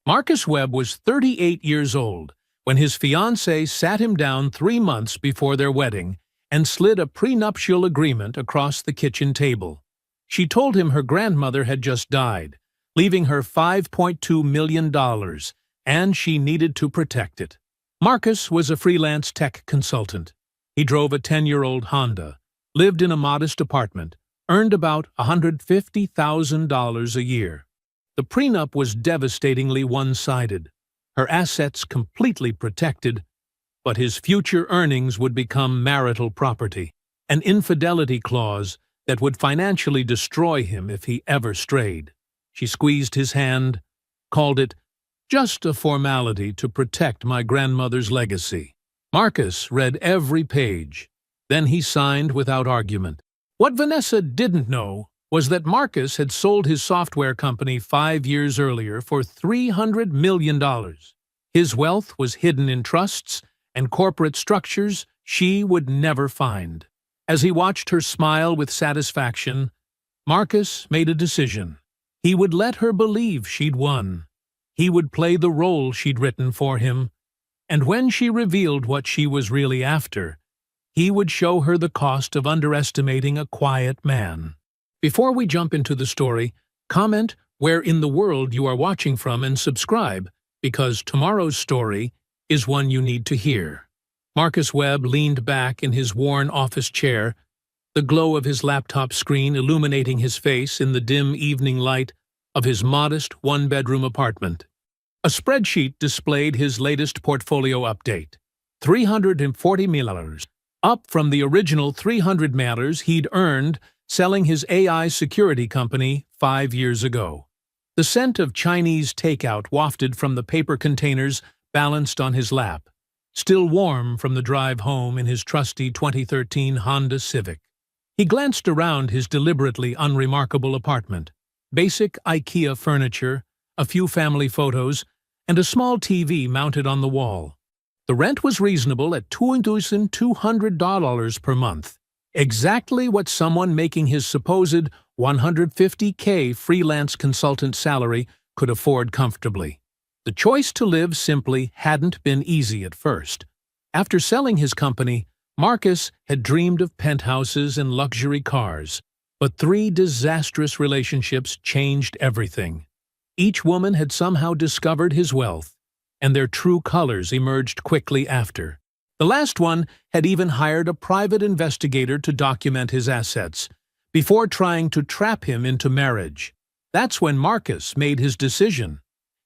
Marcus Webb was 38 years old when his fiancée sat him down 3 months before their wedding and slid a prenuptial agreement across the kitchen table. She told him her grandmother had just died, leaving her $5.2 million, and she needed to protect it. Marcus was a freelance tech consultant. He drove a 10-year-old Honda, lived in a modest apartment, earned about $150,000 a year. The prenup was devastatingly one-sided, her assets completely protected, but his future earnings would become marital property, an infidelity clause that would financially destroy him if he ever strayed. She squeezed his hand, called it just a formality to protect my grandmother's legacy. Marcus read every page. Then he signed without argument. What Vanessa didn't know was that Marcus had sold his software company 5 years earlier for $300 million. His wealth was hidden in trusts and corporate structures she would never find. As he watched her smile with satisfaction, Marcus made a decision. He would let her believe she'd won. He would play the role she'd written for him, and when she revealed what she was really after, he would show her the cost of underestimating a quiet man. Before we jump into the story, comment where in the world you are watching from and subscribe, because tomorrow's story is one you need to hear. Marcus Webb leaned back in his worn office chair, the glow of his laptop screen illuminating his face in the dim evening light of his modest one-bedroom apartment. A spreadsheet displayed his latest portfolio update, $340 million, up from the original $300 million he'd earned selling his AI security company 5 years ago. The scent of Chinese takeout wafted from the paper containers balanced on his lap, still warm from the drive home in his trusty 2013 Honda Civic. He glanced around his deliberately unremarkable apartment. Basic IKEA furniture, a few family photos, and a small TV mounted on the wall. The rent was reasonable at $2,200 per month, exactly what someone making his supposed $150K freelance consultant salary could afford comfortably. The choice to live simply hadn't been easy at first. After selling his company, Marcus had dreamed of penthouses and luxury cars. But 3 disastrous relationships changed everything. Each woman had somehow discovered his wealth, and their true colors emerged quickly after. The last one had even hired a private investigator to document his assets, before trying to trap him into marriage. That's when Marcus made his decision.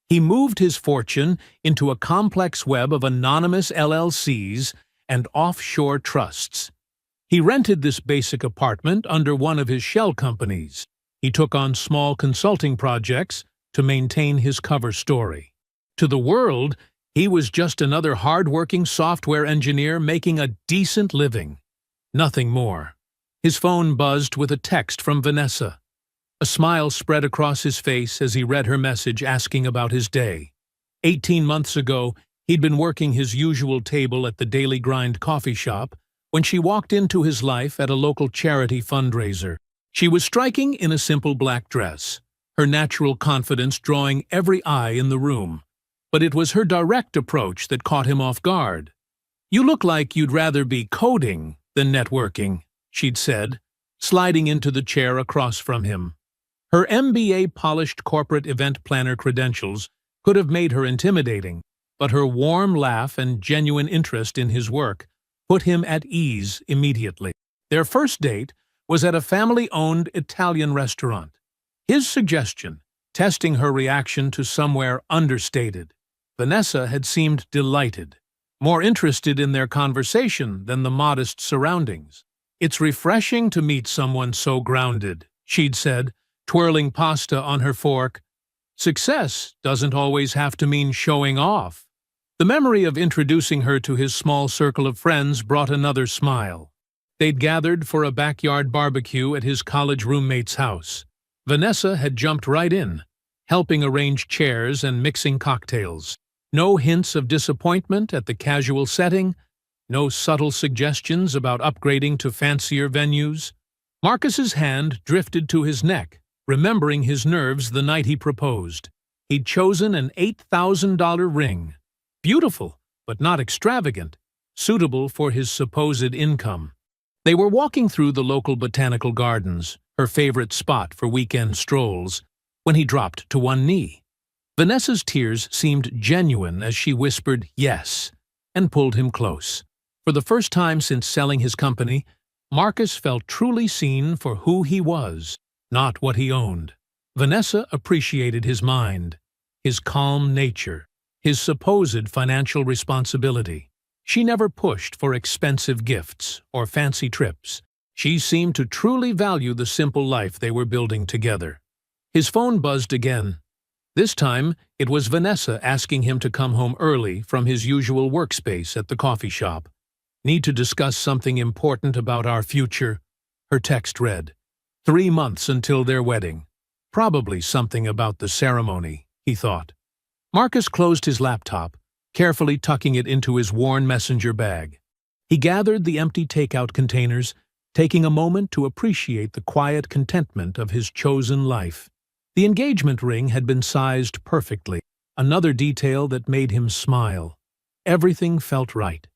He moved his fortune into a complex web of anonymous LLCs and offshore trusts. He rented this basic apartment under one of his shell companies. He took on small consulting projects to maintain his cover story. To the world, he was just another hard-working software engineer making a decent living. Nothing more. His phone buzzed with a text from Vanessa. A smile spread across his face as he read her message asking about his day. 18 months ago, he'd been working his usual table at the Daily Grind coffee shop when she walked into his life at a local charity fundraiser. She was striking in a simple black dress, her natural confidence drawing every eye in the room. But it was her direct approach that caught him off guard. "You look like you'd rather be coding than networking," she'd said, sliding into the chair across from him. Her MBA-polished corporate event planner credentials could have made her intimidating, but her warm laugh and genuine interest in his work put him at ease immediately. Their first date was at a family-owned Italian restaurant. His suggestion, testing her reaction to somewhere understated. Vanessa had seemed delighted, more interested in their conversation than the modest surroundings. "It's refreshing to meet someone so grounded," she'd said, twirling pasta on her fork. "Success doesn't always have to mean showing off." The memory of introducing her to his small circle of friends brought another smile. They'd gathered for a backyard barbecue at his college roommate's house. Vanessa had jumped right in, helping arrange chairs and mixing cocktails. No hints of disappointment at the casual setting, no subtle suggestions about upgrading to fancier venues. Marcus's hand drifted to his neck, remembering his nerves the night he proposed. He'd chosen an $8,000 ring. Beautiful, but not extravagant, suitable for his supposed income. They were walking through the local botanical gardens, her favorite spot for weekend strolls, when he dropped to one knee. Vanessa's tears seemed genuine as she whispered yes and pulled him close. For the first time since selling his company, Marcus felt truly seen for who he was, not what he owned. Vanessa appreciated his mind, his calm nature, his supposed financial responsibility. She never pushed for expensive gifts or fancy trips. She seemed to truly value the simple life they were building together. His phone buzzed again. This time, it was Vanessa asking him to come home early from his usual workspace at the coffee shop. "Need to discuss something important about our future," her text read. 3 months until their wedding. Probably something about the ceremony, he thought. Marcus closed his laptop, carefully tucking it into his worn messenger bag. He gathered the empty takeout containers, taking a moment to appreciate the quiet contentment of his chosen life. The engagement ring had been sized perfectly, another detail that made him smile. Everything felt right.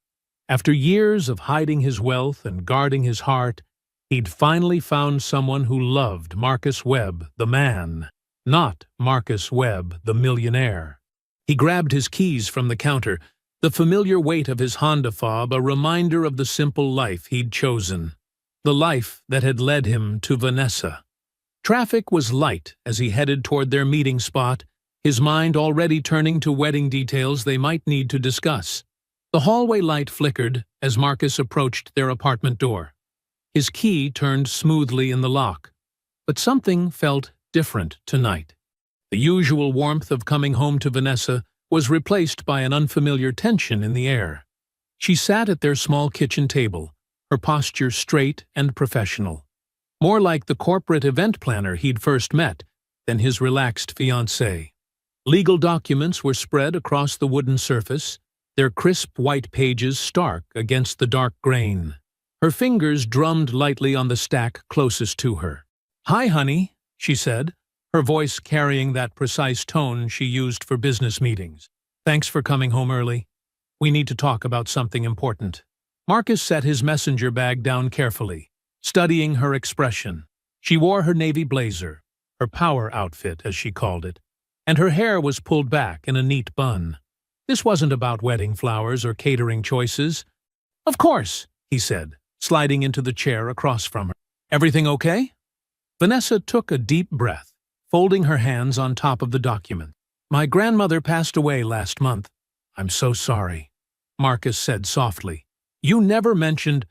After years of hiding his wealth and guarding his heart, he'd finally found someone who loved Marcus Webb, the man, not Marcus Webb, the millionaire. He grabbed his keys from the counter, the familiar weight of his Honda fob a reminder of the simple life he'd chosen, the life that had led him to Vanessa. Traffic was light as he headed toward their meeting spot, his mind already turning to wedding details they might need to discuss. The hallway light flickered as Marcus approached their apartment door. His key turned smoothly in the lock, but something felt different tonight. The usual warmth of coming home to Vanessa was replaced by an unfamiliar tension in the air. She sat at their small kitchen table, her posture straight and professional. More like the corporate event planner he'd first met than his relaxed fiancée. Legal documents were spread across the wooden surface, their crisp white pages stark against the dark grain. Her fingers drummed lightly on the stack closest to her. "Hi, honey," she said, her voice carrying that precise tone she used for business meetings. "Thanks for coming home early. We need to talk about something important." Marcus set his messenger bag down carefully, studying her expression. She wore her navy blazer, her power outfit, as she called it, and her hair was pulled back in a neat bun. This wasn't about wedding flowers or catering choices. "Of course," he said, sliding into the chair across from her. "Everything okay?" Vanessa took a deep breath, folding her hands on top of the document. "My grandmother passed away last month. I'm so sorry," Marcus said softly. "You never mentioned—"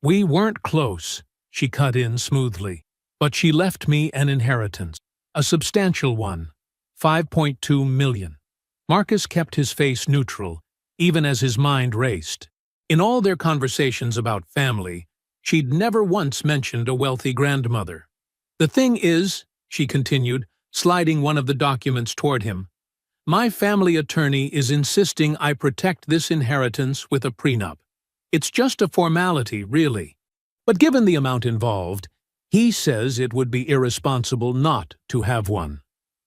"We weren't close," she cut in smoothly, "but she left me an inheritance, a substantial one, $5.2 million. Marcus kept his face neutral, even as his mind raced. In all their conversations about family, she'd never once mentioned a wealthy grandmother. "The thing is," she continued, sliding one of the documents toward him, "my family attorney is insisting I protect this inheritance with a prenup. It's just a formality, really. But given the amount involved, he says it would be irresponsible not to have one."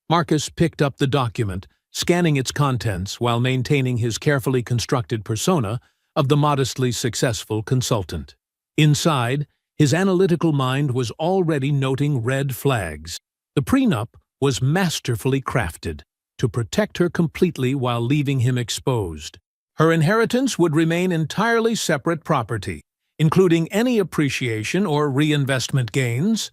Marcus picked up the document, scanning its contents while maintaining his carefully constructed persona of the modestly successful consultant. Inside, his analytical mind was already noting red flags. The prenup was masterfully crafted to protect her completely while leaving him exposed. Her inheritance would remain entirely separate property, including any appreciation or reinvestment gains.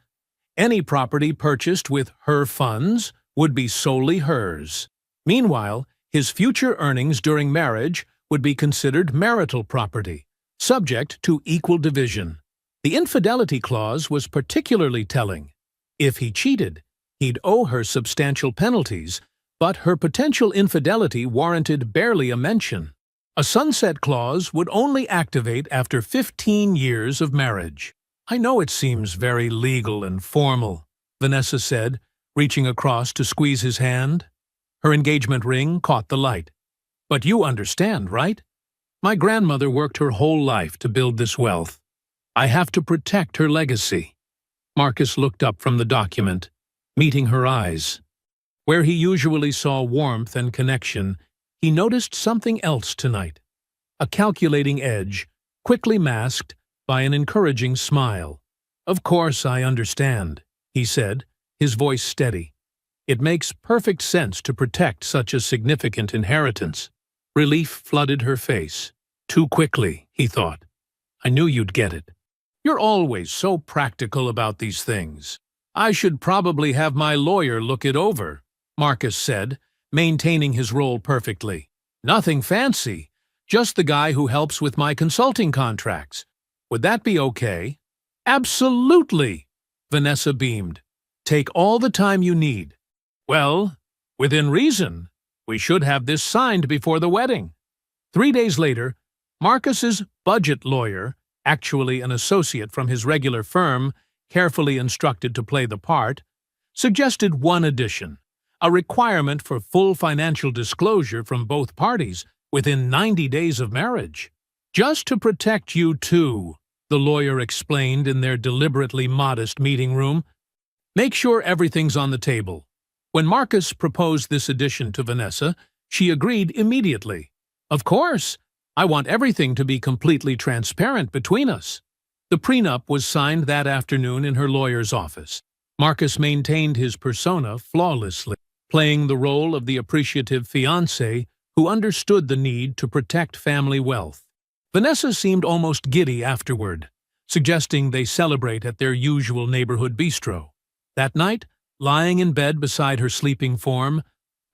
Any property purchased with her funds would be solely hers. Meanwhile, his future earnings during marriage would be considered marital property, subject to equal division. The infidelity clause was particularly telling. If he cheated, he'd owe her substantial penalties, but her potential infidelity warranted barely a mention. A sunset clause would only activate after 15 years of marriage. "I know it seems very legal and formal," Vanessa said, reaching across to squeeze his hand. Her engagement ring caught the light. "But you understand, right? My grandmother worked her whole life to build this wealth. I have to protect her legacy." Marcus looked up from the document, meeting her eyes. Where he usually saw warmth and connection, he noticed something else tonight. A calculating edge, quickly masked by an encouraging smile. "Of course I understand," he said, his voice steady. "It makes perfect sense to protect such a significant inheritance." Relief flooded her face. Too quickly, he thought. "I knew you'd get it." "You're always so practical about these things. I should probably have my lawyer look it over," Marcus said, maintaining his role perfectly. "Nothing fancy, just the guy who helps with my consulting contracts. Would that be okay?" "Absolutely," Vanessa beamed. "Take all the time you need." "Well, within reason. We should have this signed before the wedding." 3 days later, Marcus's budget lawyer, actually an associate from his regular firm, carefully instructed to play the part, suggested one addition: a requirement for full financial disclosure from both parties within 90 days of marriage. "Just to protect you two," the lawyer explained in their deliberately modest meeting room. "Make sure everything's on the table." When Marcus proposed this addition to Vanessa, she agreed immediately. "Of course, I want everything to be completely transparent between us." The prenup was signed that afternoon in her lawyer's office. Marcus maintained his persona flawlessly, playing the role of the appreciative fiancé who understood the need to protect family wealth. Vanessa seemed almost giddy afterward, suggesting they celebrate at their usual neighborhood bistro. That night, lying in bed beside her sleeping form,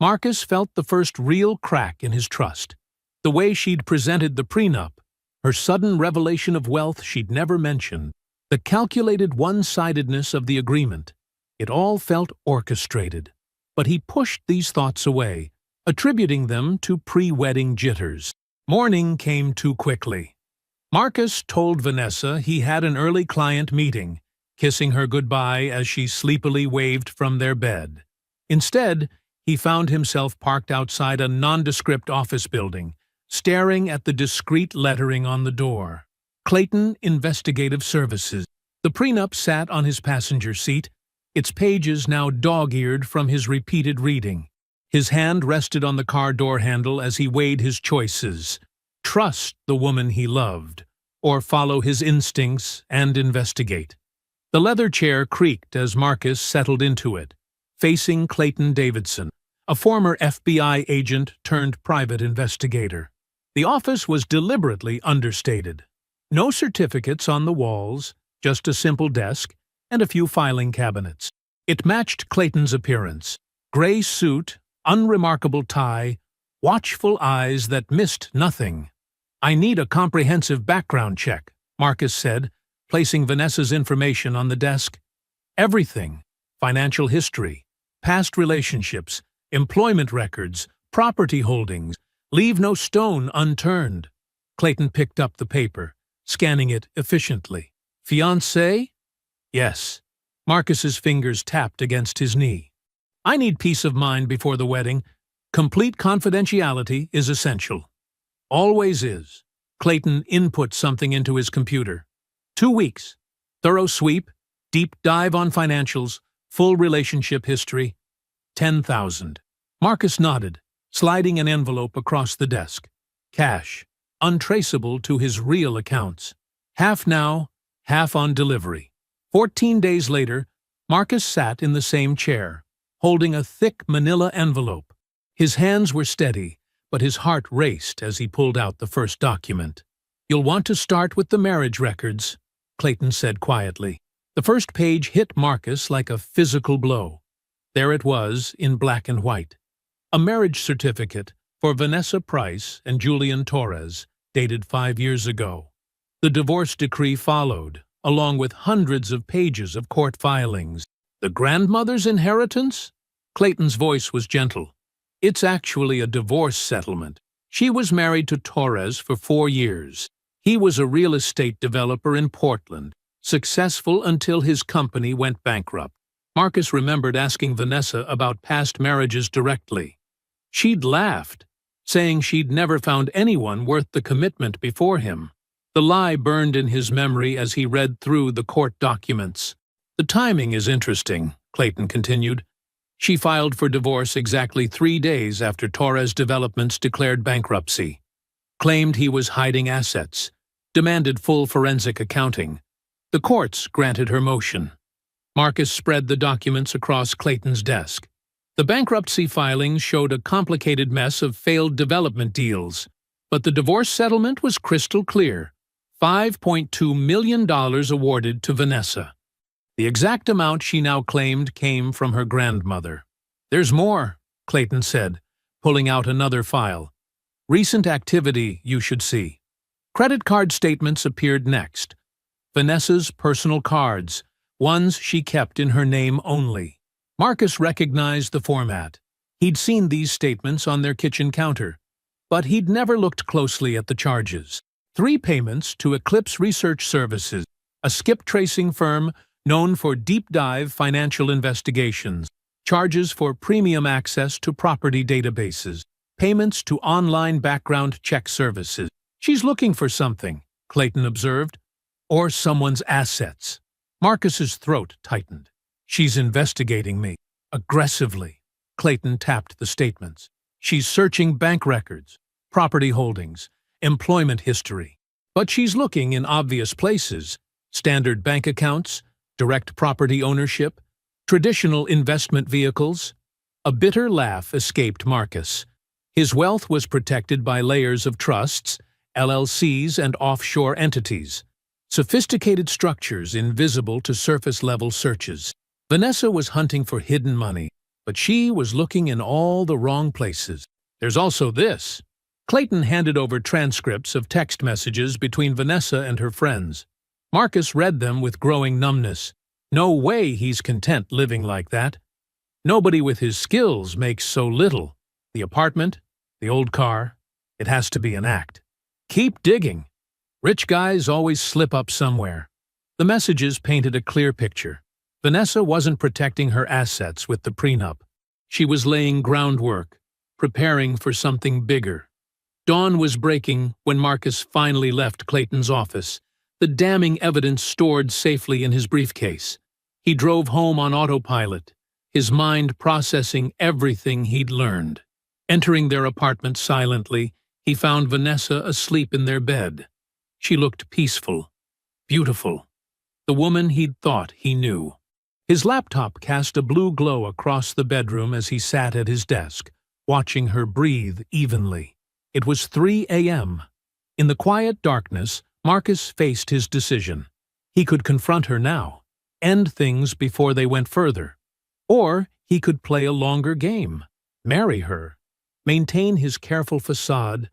Marcus felt the first real crack in his trust. The way she'd presented the prenup, her sudden revelation of wealth she'd never mentioned, the calculated one-sidedness of the agreement, it all felt orchestrated. But he pushed these thoughts away, attributing them to pre-wedding jitters. Morning came too quickly. Marcus told Vanessa he had an early client meeting, kissing her goodbye as she sleepily waved from their bed. Instead, he found himself parked outside a nondescript office building, staring at the discreet lettering on the door. Clayton Investigative Services. The prenup sat on his passenger seat, its pages now dog-eared from his repeated reading. His hand rested on the car door handle as he weighed his choices: trust the woman he loved, or follow his instincts and investigate. The leather chair creaked as Marcus settled into it, facing Clayton Davidson, a former FBI agent turned private investigator. The office was deliberately understated. No certificates on the walls, just a simple desk and a few filing cabinets. It matched Clayton's appearance: gray suit, unremarkable tie, watchful eyes that missed nothing. "I need a comprehensive background check," Marcus said, placing Vanessa's information on the desk. "Everything: financial history, past relationships, employment records, property holdings. Leave no stone unturned." Clayton picked up the paper, scanning it efficiently. "Fiancé?" "Yes." Marcus's fingers tapped against his knee. "I need peace of mind before the wedding. Complete confidentiality is essential." "Always is." Clayton input something into his computer. 2 weeks. Thorough sweep, deep dive on financials, full relationship history. 10,000. Marcus nodded, sliding an envelope across the desk. Cash, untraceable to his real accounts. Half now, half on delivery. 14 days later, Marcus sat in the same chair, holding a thick manila envelope. His hands were steady, but his heart raced as he pulled out the first document. "You'll want to start with the marriage records," Clayton said quietly. The first page hit Marcus like a physical blow. There it was, in black and white. A marriage certificate for Vanessa Price and Julian Torres, dated 5 years ago. The divorce decree followed, along with hundreds of pages of court filings. "The grandmother's inheritance?" Clayton's voice was gentle. "It's actually a divorce settlement. She was married to Torres for 4 years. He was a real estate developer in Portland, successful until his company went bankrupt." Marcus remembered asking Vanessa about past marriages directly. She'd laughed, saying she'd never found anyone worth the commitment before him. The lie burned in his memory as he read through the court documents. "The timing is interesting," Clayton continued. She filed for divorce exactly 3 days after Torres Developments declared bankruptcy, claimed he was hiding assets, demanded full forensic accounting. The courts granted her motion. Marcus spread the documents across Clayton's desk. The bankruptcy filings showed a complicated mess of failed development deals, but the divorce settlement was crystal clear: $5.2 million awarded to Vanessa. The exact amount she now claimed came from her grandmother. "There's more," Clayton said, pulling out another file. "Recent activity you should see." Credit card statements appeared next. Vanessa's personal cards, ones she kept in her name only. Marcus recognized the format. He'd seen these statements on their kitchen counter, but he'd never looked closely at the charges. 3 payments to Eclipse Research Services, a skip tracing firm known for deep-dive financial investigations, charges for premium access to property databases, payments to online background check services. "She's looking for something," Clayton observed. "Or someone's assets." Marcus's throat tightened. "She's investigating me. Aggressively." Clayton tapped the statements. "She's searching bank records, property holdings, employment history. But she's looking in obvious places: standard bank accounts, direct property ownership, traditional investment vehicles." A bitter laugh escaped Marcus. His wealth was protected by layers of trusts, LLCs, and offshore entities. Sophisticated structures invisible to surface-level searches. Vanessa was hunting for hidden money, but she was looking in all the wrong places. "There's also this." Clayton handed over transcripts of text messages between Vanessa and her friends. Marcus read them with growing numbness. No way he's content living like that. Nobody with his skills makes so little. The apartment, the old car, it has to be an act. Keep digging. Rich guys always slip up somewhere. The messages painted a clear picture. Vanessa wasn't protecting her assets with the prenup. She was laying groundwork, preparing for something bigger. Dawn was breaking when Marcus finally left Clayton's office, the damning evidence stored safely in his briefcase. He drove home on autopilot, his mind processing everything he'd learned. Entering their apartment silently, he found Vanessa asleep in their bed. She looked peaceful, beautiful, the woman he'd thought he knew. His laptop cast a blue glow across the bedroom as he sat at his desk, watching her breathe evenly. It was 3 a.m. In the quiet darkness, Marcus faced his decision. He could confront her now, end things before they went further. Or he could play a longer game, marry her, maintain his careful facade,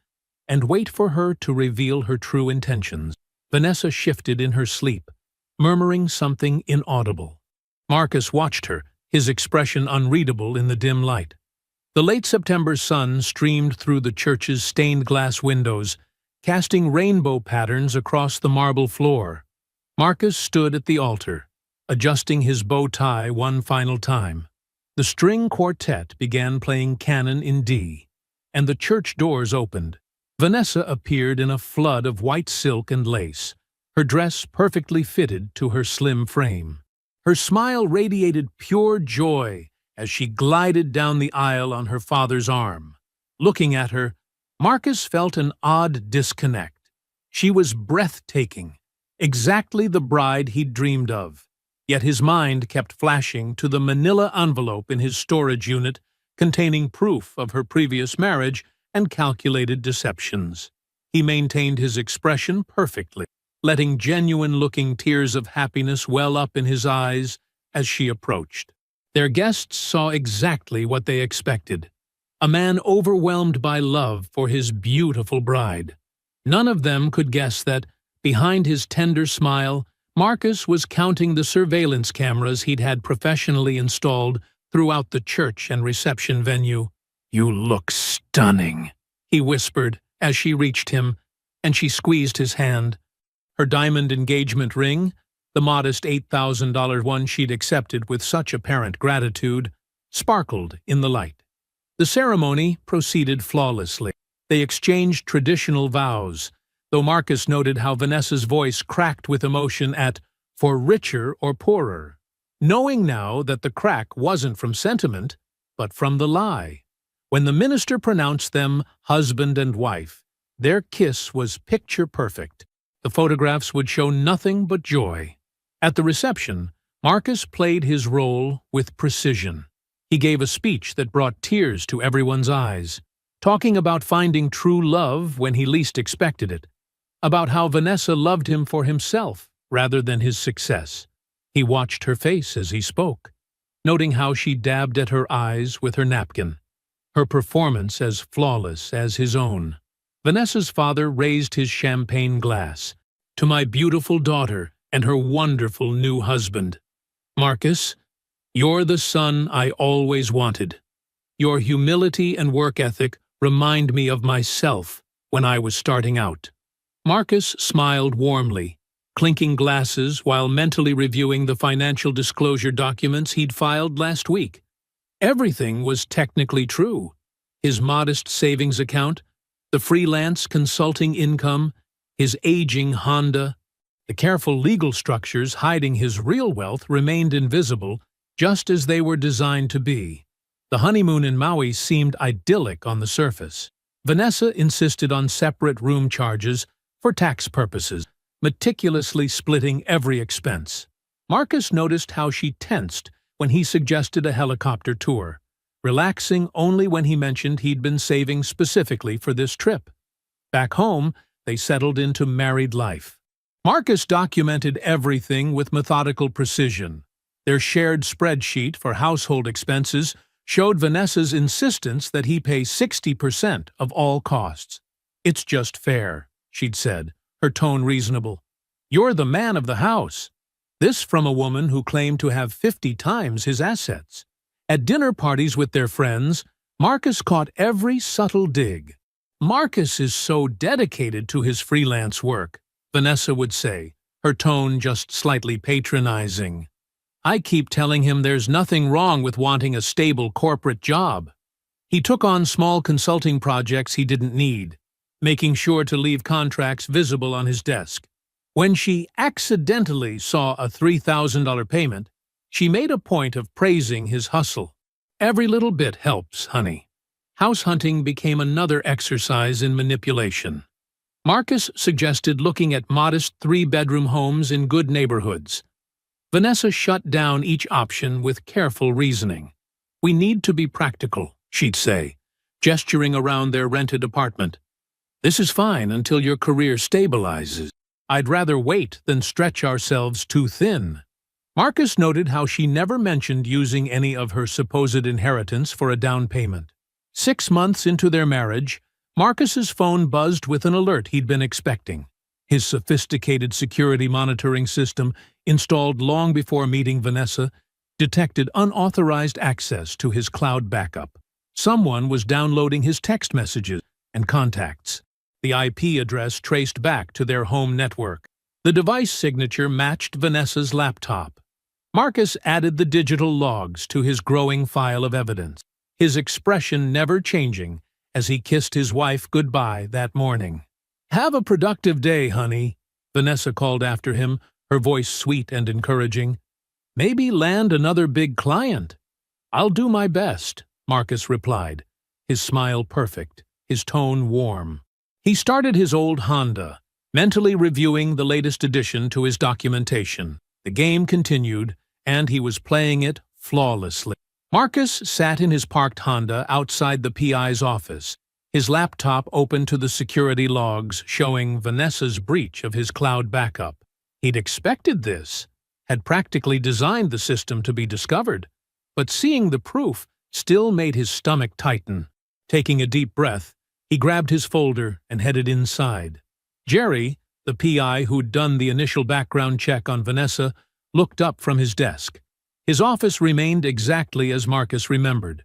and wait for her to reveal her true intentions. Vanessa shifted in her sleep, murmuring something inaudible. Marcus watched her, his expression unreadable in the dim light. The late September sun streamed through the church's stained-glass windows, casting rainbow patterns across the marble floor. Marcus stood at the altar, adjusting his bow tie one final time. The string quartet began playing Canon in D, and the church doors opened. Vanessa appeared in a flood of white silk and lace, her dress perfectly fitted to her slim frame. Her smile radiated pure joy as she glided down the aisle on her father's arm. Looking at her, Marcus felt an odd disconnect. She was breathtaking, exactly the bride he'd dreamed of. Yet his mind kept flashing to the manila envelope in his storage unit containing proof of her previous marriage and calculated deceptions. He maintained his expression perfectly, letting genuine-looking tears of happiness well up in his eyes as she approached. Their guests saw exactly what they expected: a man overwhelmed by love for his beautiful bride. None of them could guess that, behind his tender smile, Marcus was counting the surveillance cameras he'd had professionally installed throughout the church and reception venue. "You look stunning," he whispered as she reached him, and she squeezed his hand. Her diamond engagement ring, the modest $8,000 one she'd accepted with such apparent gratitude, sparkled in the light. The ceremony proceeded flawlessly. They exchanged traditional vows, though Marcus noted how Vanessa's voice cracked with emotion at "for richer or poorer." knowing now that the crack wasn't from sentiment, but from the lie. When the minister pronounced them husband and wife, their kiss was picture perfect. The photographs would show nothing but joy. At the reception, Marcus played his role with precision. He gave a speech that brought tears to everyone's eyes, talking about finding true love when he least expected it, about how Vanessa loved him for himself rather than his success. He watched her face as he spoke, noting how she dabbed at her eyes with her napkin, her performance as flawless as his own. Vanessa's father raised his champagne glass. "To my beautiful daughter and her wonderful new husband. Marcus, you're the son I always wanted. Your humility and work ethic remind me of myself when I was starting out." Marcus smiled warmly, clinking glasses while mentally reviewing the financial disclosure documents he'd filed last week. Everything was technically true. His modest savings account, the freelance consulting income, his aging Honda. The careful legal structures hiding his real wealth remained invisible, just as they were designed to be. The honeymoon in Maui seemed idyllic on the surface. Vanessa insisted on separate room charges for tax purposes, meticulously splitting every expense. Marcus noticed how she tensed when he suggested a helicopter tour, relaxing only when he mentioned he'd been saving specifically for this trip. Back home, they settled into married life. Marcus documented everything with methodical precision. Their shared spreadsheet for household expenses showed Vanessa's insistence that he pay 60% of all costs. "It's just fair," she'd said, her tone reasonable. "You're the man of the house." This from a woman who claimed to have 50 times his assets. At dinner parties with their friends, Marcus caught every subtle dig. "Marcus is so dedicated to his freelance work," Vanessa would say, her tone just slightly patronizing. "I keep telling him there's nothing wrong with wanting a stable corporate job." He took on small consulting projects he didn't need, making sure to leave contracts visible on his desk. When she accidentally saw a $3,000 payment, she made a point of praising his hustle. "Every little bit helps, honey." House hunting became another exercise in manipulation. Marcus suggested looking at modest 3-bedroom homes in good neighborhoods. Vanessa shut down each option with careful reasoning. "We need to be practical," she'd say, gesturing around their rented apartment. "This is fine until your career stabilizes. I'd rather wait than stretch ourselves too thin." Marcus noted how she never mentioned using any of her supposed inheritance for a down payment. 6 months into their marriage, Marcus's phone buzzed with an alert he'd been expecting. His sophisticated security monitoring system, installed long before meeting Vanessa, detected unauthorized access to his cloud backup. Someone was downloading his text messages and contacts. The IP address traced back to their home network. The device signature matched Vanessa's laptop. Marcus added the digital logs to his growing file of evidence, his expression never changing as he kissed his wife goodbye that morning. "Have a productive day, honey," Vanessa called after him, her voice sweet and encouraging. "Maybe land another big client." "I'll do my best," Marcus replied, his smile perfect, his tone warm. He started his old Honda, mentally reviewing the latest addition to his documentation. The game continued, and he was playing it flawlessly. Marcus sat in his parked Honda outside the PI's office, his laptop open to the security logs showing Vanessa's breach of his cloud backup. He'd expected this, had practically designed the system to be discovered, but seeing the proof still made his stomach tighten. Taking a deep breath, he grabbed his folder and headed inside. Jerry, the PI who'd done the initial background check on Vanessa, looked up from his desk. His office remained exactly as Marcus remembered,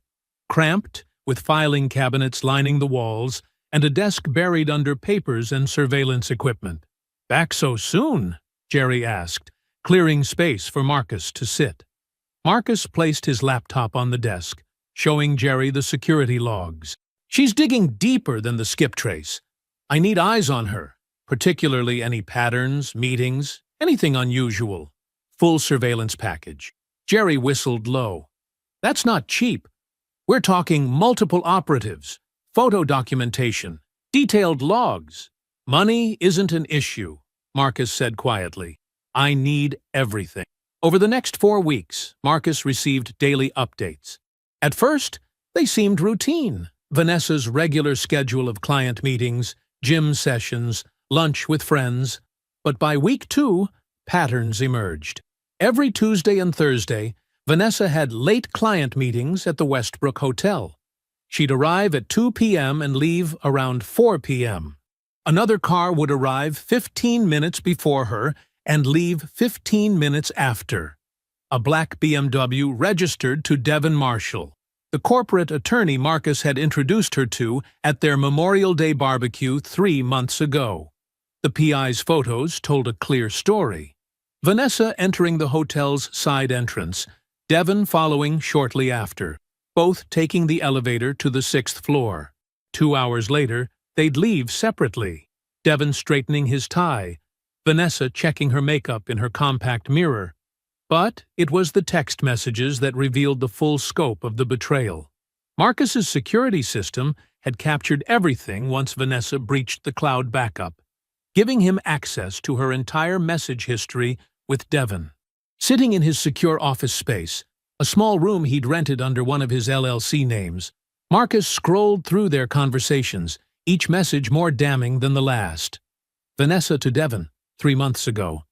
cramped, with filing cabinets lining the walls and a desk buried under papers and surveillance equipment. "Back so soon?" Jerry asked, clearing space for Marcus to sit. Marcus placed his laptop on the desk, showing Jerry the security logs. "She's digging deeper than the skip trace. I need eyes on her, particularly any patterns, meetings, anything unusual. Full surveillance package." Jerry whistled low. That's not cheap. We're talking multiple operatives, photo documentation, detailed logs. Money isn't an issue, Marcus said quietly. I need everything. Over the next 4 weeks, Marcus received daily updates. At first, they seemed routine. Vanessa's regular schedule of client meetings, gym sessions, lunch with friends. But by week 2, patterns emerged. Every Tuesday and Thursday, Vanessa had late client meetings at the Westbrook Hotel. She'd arrive at 2 p.m. and leave around 4 p.m. Another car would arrive 15 minutes before her and leave 15 minutes after. A black BMW registered to Devon Marshall, the corporate attorney Marcus had introduced her to at their Memorial Day barbecue 3 months ago. The PI's photos told a clear story. Vanessa entering the hotel's side entrance, Devon following shortly after, both taking the elevator to the 6th floor. 2 hours later, they'd leave separately, Devon straightening his tie, Vanessa checking her makeup in her compact mirror. But it was the text messages that revealed the full scope of the betrayal. Marcus's security system had captured everything once Vanessa breached the cloud backup, giving him access to her entire message history with Devon. Sitting in his secure office space, a small room he'd rented under one of his LLC names, Marcus scrolled through their conversations, each message more damning than the last. Vanessa to Devon, 3 months ago.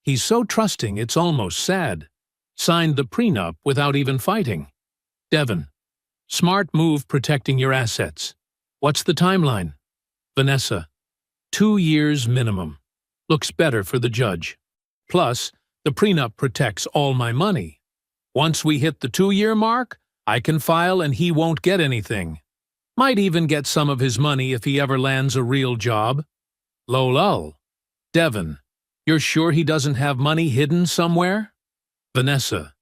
He's so trusting it's almost sad. Signed the prenup without even fighting. Devon, smart move protecting your assets. What's the timeline? Vanessa, 2 years minimum. Looks better for the judge. Plus, the prenup protects all my money. Once we hit the 2-year mark, I can file and he won't get anything. Might even get some of his money if he ever lands a real job. Lol. Devon, you're sure he doesn't have money hidden somewhere? Vanessa,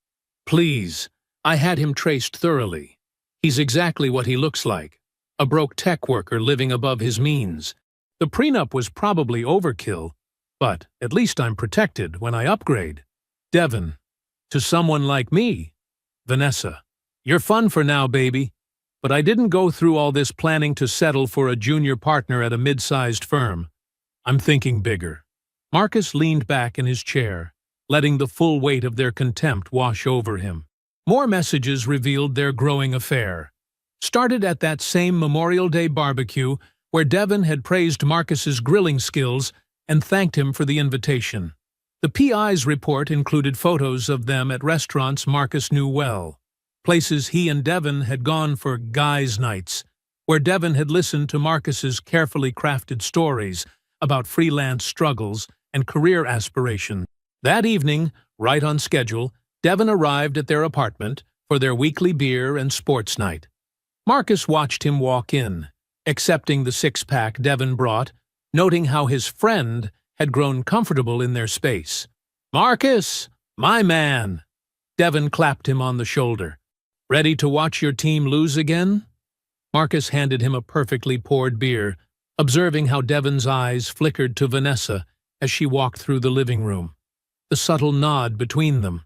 please, I had him traced thoroughly. He's exactly what he looks like, a broke tech worker living above his means. The prenup was probably overkill, but at least I'm protected when I upgrade. Devon, to someone like me. Vanessa, you're fun for now, baby, but I didn't go through all this planning to settle for a junior partner at a mid-sized firm. I'm thinking bigger. Marcus leaned back in his chair, letting the full weight of their contempt wash over him. More messages revealed their growing affair. Started at that same Memorial Day barbecue where Devon had praised Marcus's grilling skills and thanked him for the invitation. The PI's report included photos of them at restaurants Marcus knew well, places he and Devon had gone for guys' nights, where Devon had listened to Marcus's carefully crafted stories about freelance struggles and career aspirations. That evening, right on schedule, Devon arrived at their apartment for their weekly beer and sports night. Marcus watched him walk in, accepting the 6-pack Devon brought, noting how his friend had grown comfortable in their space. Marcus, my man! Devon clapped him on the shoulder. Ready to watch your team lose again? Marcus handed him a perfectly poured beer, observing how Devon's eyes flickered to Vanessa as she walked through the living room. The subtle nod between them.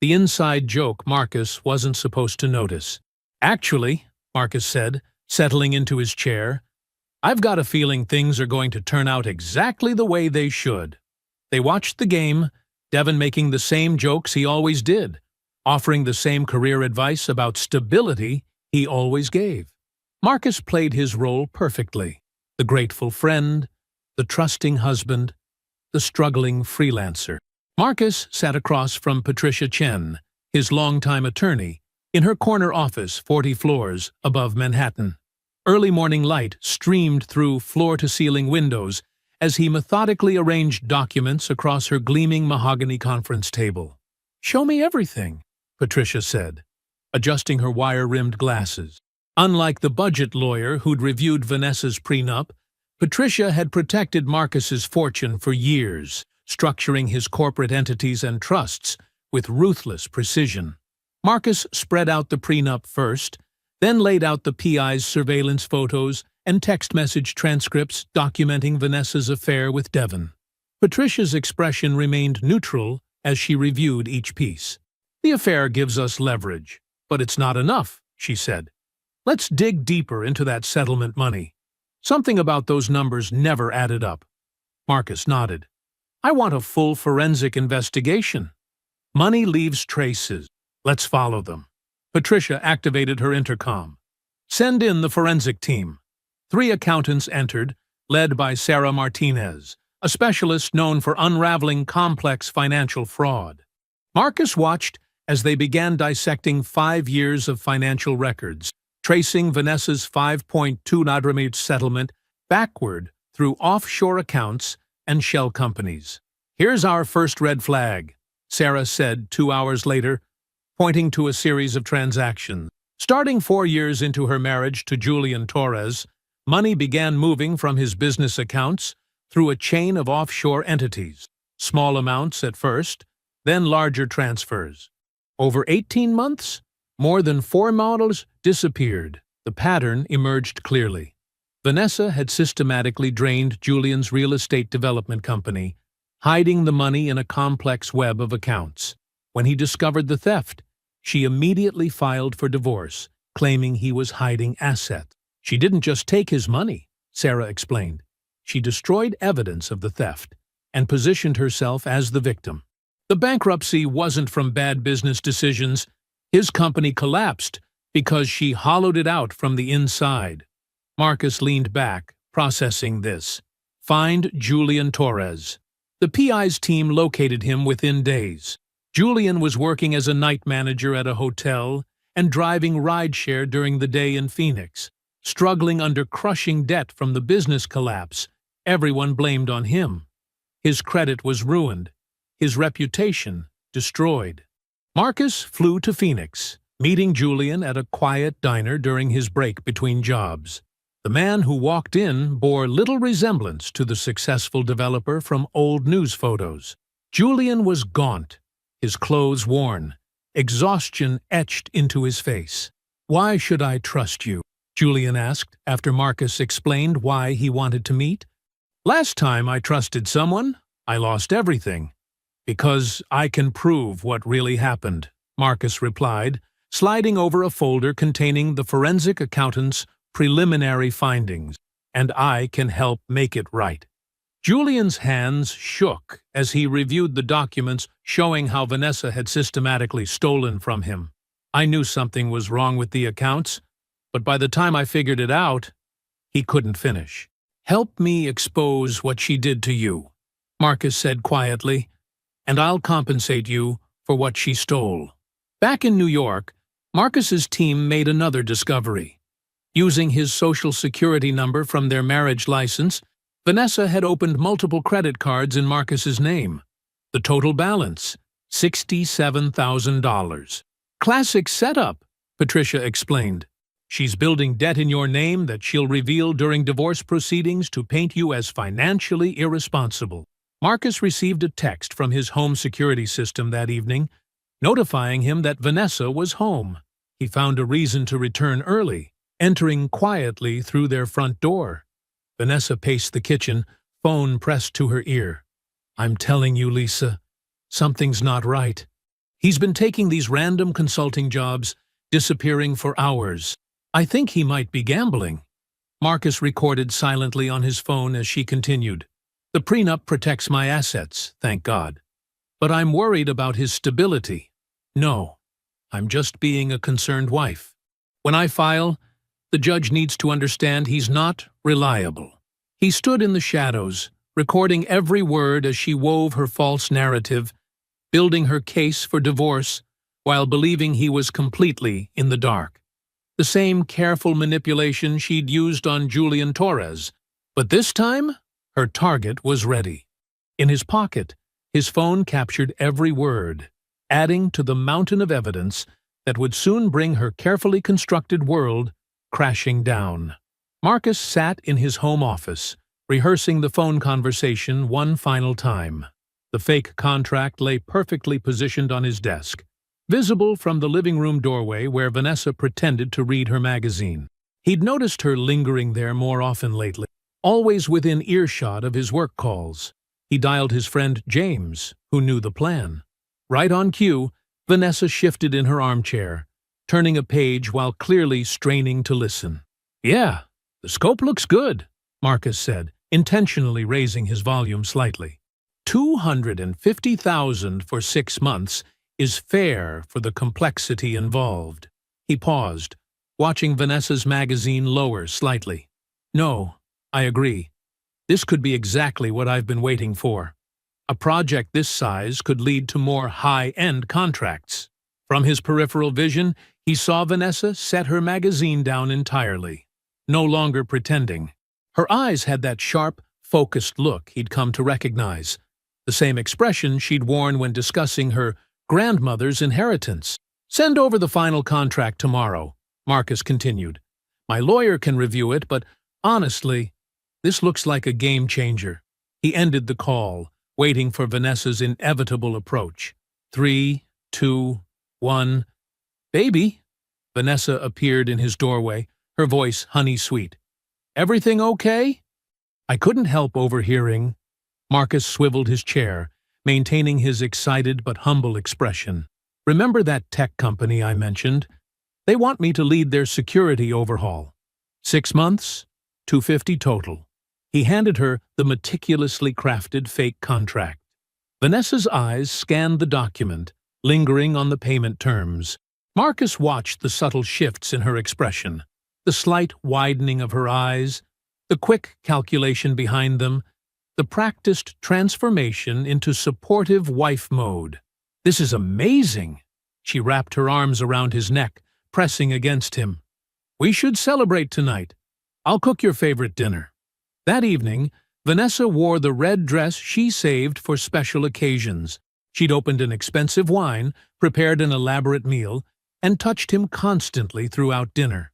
The inside joke Marcus wasn't supposed to notice. Actually, Marcus said, settling into his chair, I've got a feeling things are going to turn out exactly the way they should. They watched the game, Devon making the same jokes he always did, offering the same career advice about stability he always gave. Marcus played his role perfectly. The grateful friend, the trusting husband, the struggling freelancer. Marcus sat across from Patricia Chen, his longtime attorney, in her corner office 40 floors above Manhattan. Early morning light streamed through floor-to-ceiling windows as he methodically arranged documents across her gleaming mahogany conference table. "Show me everything," Patricia said, adjusting her wire-rimmed glasses. Unlike the budget lawyer who'd reviewed Vanessa's prenup, Patricia had protected Marcus's fortune for years, structuring his corporate entities and trusts with ruthless precision. Marcus spread out the prenup first, then laid out the PI's surveillance photos and text message transcripts documenting Vanessa's affair with Devon. Patricia's expression remained neutral as she reviewed each piece. The affair gives us leverage, but it's not enough, she said. Let's dig deeper into that settlement money. Something about those numbers never added up. Marcus nodded. I want a full forensic investigation. Money leaves traces. Let's follow them. Patricia activated her intercom. Send in the forensic team. 3 accountants entered, led by Sarah Martinez, a specialist known for unraveling complex financial fraud. Marcus watched as they began dissecting 5 years of financial records, tracing Vanessa's $5.2 million settlement backward through offshore accounts and shell companies. Here's our first red flag, Sarah said 2 hours later, pointing to a series of transactions. Starting 4 years into her marriage to Julian Torres, money began moving from his business accounts through a chain of offshore entities, small amounts at first, then larger transfers. Over 18 months, more than 4 models disappeared. The pattern emerged clearly. Vanessa had systematically drained Julian's real estate development company, hiding the money in a complex web of accounts. When he discovered the theft, she immediately filed for divorce, claiming he was hiding assets. She didn't just take his money, Sarah explained. She destroyed evidence of the theft and positioned herself as the victim. The bankruptcy wasn't from bad business decisions. His company collapsed because she hollowed it out from the inside. Marcus leaned back, processing this. Find Julian Torres. The PI's team located him within days. Julian was working as a night manager at a hotel and driving rideshare during the day in Phoenix. Struggling under crushing debt from the business collapse, everyone blamed on him. His credit was ruined, his reputation destroyed. Marcus flew to Phoenix, meeting Julian at a quiet diner during his break between jobs. The man who walked in bore little resemblance to the successful developer from old news photos. Julian was gaunt, his clothes worn, exhaustion etched into his face. Why should I trust you? Julian asked after Marcus explained why he wanted to meet. Last time I trusted someone, I lost everything. Because I can prove what really happened, Marcus replied, sliding over a folder containing the forensic accountant's preliminary findings, and I can help make it right. Julian's hands shook as he reviewed the documents showing how Vanessa had systematically stolen from him. I knew something was wrong with the accounts, but by the time I figured it out, he couldn't finish. Help me expose what she did to you, Marcus said quietly, and I'll compensate you for what she stole. Back in New York, Marcus's team made another discovery. Using his social security number from their marriage license, Vanessa had opened multiple credit cards in Marcus's name. The total balance, $67,000. Classic setup, Patricia explained. She's building debt in your name that she'll reveal during divorce proceedings to paint you as financially irresponsible. Marcus received a text from his home security system that evening, notifying him that Vanessa was home. He found a reason to return early, entering quietly through their front door. Vanessa paced the kitchen, phone pressed to her ear. I'm telling you, Lisa, something's not right. He's been taking these random consulting jobs, disappearing for hours. I think he might be gambling. Marcus recorded silently on his phone as she continued. The prenup protects my assets, thank God. But I'm worried about his stability. No, I'm just being a concerned wife. When I file, the judge needs to understand he's not reliable. He stood in the shadows, recording every word as she wove her false narrative, building her case for divorce while believing he was completely in the dark. The same careful manipulation she'd used on Julian Torres, but this time, her target was ready. In his pocket, his phone captured every word, adding to the mountain of evidence that would soon bring her carefully constructed world crashing down. Marcus sat in his home office, rehearsing the phone conversation one final time. The fake contract lay perfectly positioned on his desk, visible from the living room doorway where Vanessa pretended to read her magazine. He'd noticed her lingering there more often lately, always within earshot of his work calls. He dialed his friend James, who knew the plan. Right on cue, Vanessa shifted in her armchair, turning a page while clearly straining to listen. "Yeah, the scope looks good," Marcus said, intentionally raising his volume slightly. 250,000 for 6 months is fair for the complexity involved. He paused, watching Vanessa's magazine lower slightly. "No, I agree. This could be exactly what I've been waiting for. A project this size could lead to more high-end contracts." From his peripheral vision, he saw Vanessa set her magazine down entirely, no longer pretending. Her eyes had that sharp, focused look he'd come to recognize, the same expression she'd worn when discussing her grandmother's inheritance. "Send over the final contract tomorrow," Marcus continued. "My lawyer can review it, but honestly, this looks like a game changer." He ended the call, waiting for Vanessa's inevitable approach. 3, 2, 1. "Baby?" Vanessa appeared in his doorway, her voice honey-sweet. "Everything okay?" I couldn't help overhearing. Marcus swiveled his chair, maintaining his excited but humble expression. "Remember that tech company I mentioned? They want me to lead their security overhaul. 6 months, 250 total." He handed her the meticulously crafted fake contract. Vanessa's eyes scanned the document, lingering on the payment terms. Marcus watched the subtle shifts in her expression, the slight widening of her eyes, the quick calculation behind them, the practiced transformation into supportive wife mode. "This is amazing!" She wrapped her arms around his neck, pressing against him. "We should celebrate tonight. I'll cook your favorite dinner." That evening, Vanessa wore the red dress she saved for special occasions. She'd opened an expensive wine, prepared an elaborate meal, and touched him constantly throughout dinner.